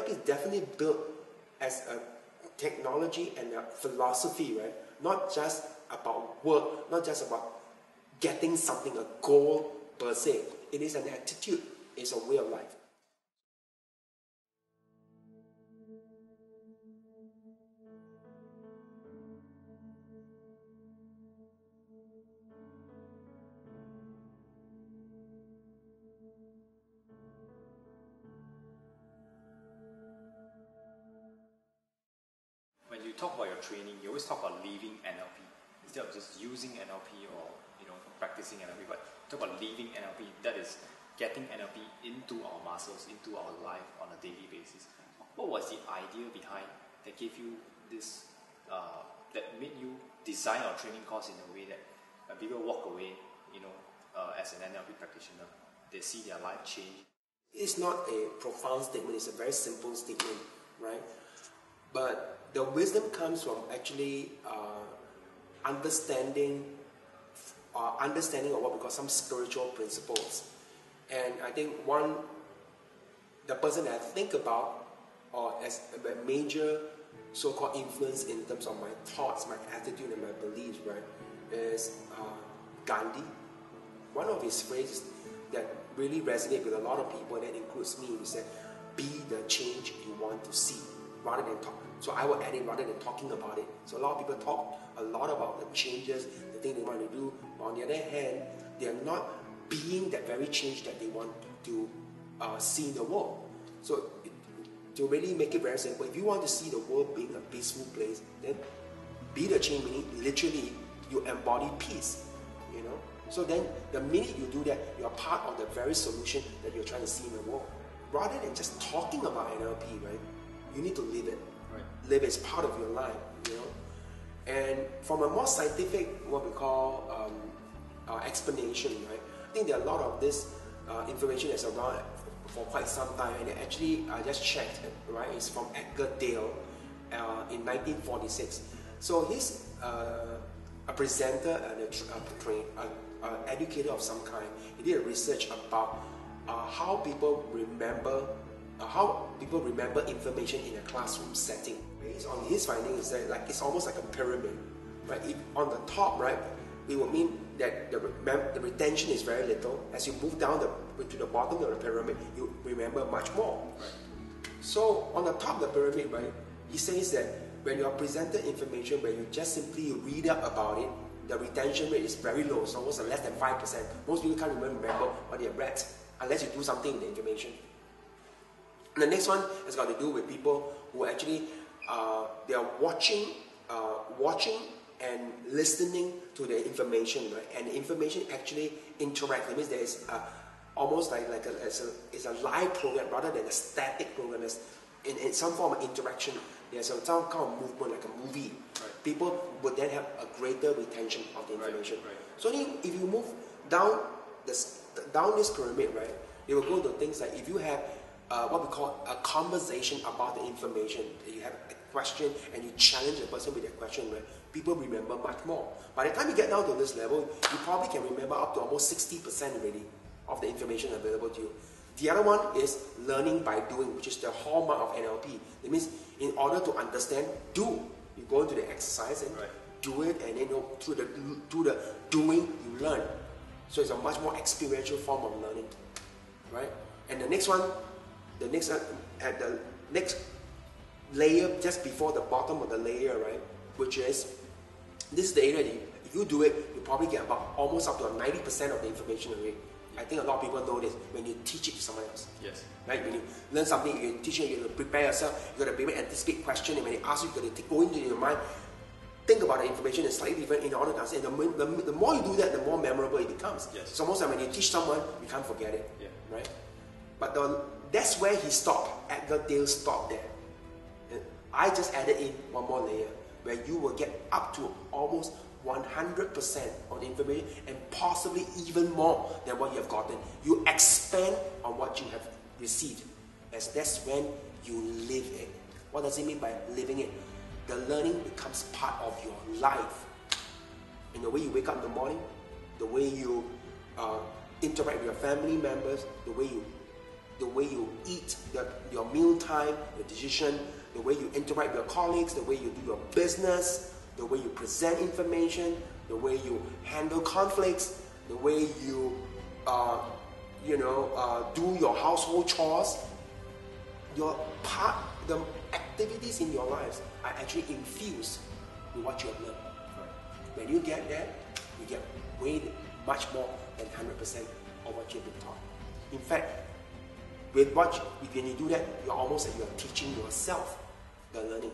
NLP is definitely built as a technology and a philosophy, right? Not just about work, not just about getting something, a goal per se. It is an attitude, it's a way of life. When you talk about your training, you always talk about living NLP instead of just using NLP or practicing NLP. But talk about living NLP. That is getting NLP into our muscles, into our life on a daily basis. What was the idea behind that gave you this? That made you design our training course in a way that when people walk away, as an NLP practitioner, they see their life change. It's not a profound statement. It's a very simple statement, right? But the wisdom comes from actually understanding of what we call some spiritual principles. And I think the person that I think about, or as a major so-called influence in terms of my thoughts, my attitude, and my beliefs, right, is Gandhi. One of his phrases that really resonate with a lot of people, and that includes me, he said, "Be the change you want to see," rather than talk. So I would add it rather than talking about it. So a lot of people talk a lot about the changes, the thing they want to do. But on the other hand, they are not being that very change that they want to see in the world. So to really make it very simple, if you want to see the world being a peaceful place, then be the change, meaning literally you embody peace. So then the minute you do that, you are part of the very solution that you're trying to see in the world. Rather than just talking about NLP, right? You need to live it. Right. Live as part of your life, And from a more scientific, what we call explanation, right? I think there are a lot of this information that's around for quite some time, and actually I just checked, right? It's from Edgar Dale in 1946. So he's a presenter and an educator of some kind. He did a research about how people remember information in a classroom setting. Based on his findings, that it's almost like a pyramid, right? On the top, right, it would mean that the retention is very little. As you move down to the bottom of the pyramid, you remember much more. Right. So on the top of the pyramid, right, he says that when you are presented information, when you just simply read up about it, the retention rate is very low. It's almost less than 5%. Most people can't remember what they have read unless you do something with the information. And the next one has got to do with people who actually they are watching and listening to the information, right? And the information actually interacts. It means there is almost it's a live program rather than a static program. There's in some form of interaction. There's some kind of movement, like a movie. Right. People would then have a greater retention of the information. Right. So if you move down this pyramid, right, you will go to things like if you have what we call a conversation about the information. You have a question and you challenge the person with that question, right? People remember much more. By the time you get down to this level, you probably can remember up to almost 60% already of the information available to you. The other one is learning by doing, which is the hallmark of NLP. It means in order to understand, do. You go into the exercise and do it, and then through the doing, you learn. So it's a much more experiential form of learning, right? And the next one, at the next layer, just before the bottom of the layer, right, which is, this is the area that if you do it, you probably get about almost up to 90% of the information already. I think a lot of people know this when you teach it to someone else. Yes. Right? When you learn something, you teach it, you have to prepare yourself, you got to be able to anticipate question, and when they ask you, you got to go into your mind, think about the information in slightly different in order to answer. And the more you do that, the more memorable it becomes. Yes. So most of the time when you teach someone, you can't forget it. Yeah. Right? But that's where he stopped. Edgar Dale stopped there. And I just added in one more layer where you will get up to almost 100% of the information and possibly even more than what you have gotten. You expand on what you have received, as that's when you live it. What does it mean by living it? The learning becomes part of your life. In the way you wake up in the morning, the way you interact with your family members, the way you the way you eat, your meal time, your decision, the way you interact with your colleagues, the way you do your business, the way you present information, the way you handle conflicts, the way you do your household chores. The activities in your lives are actually infused with what you have learned. When you get there, you get way much more than 100% of what you've been taught. In fact, when you do that, you're almost like you're teaching yourself the learning.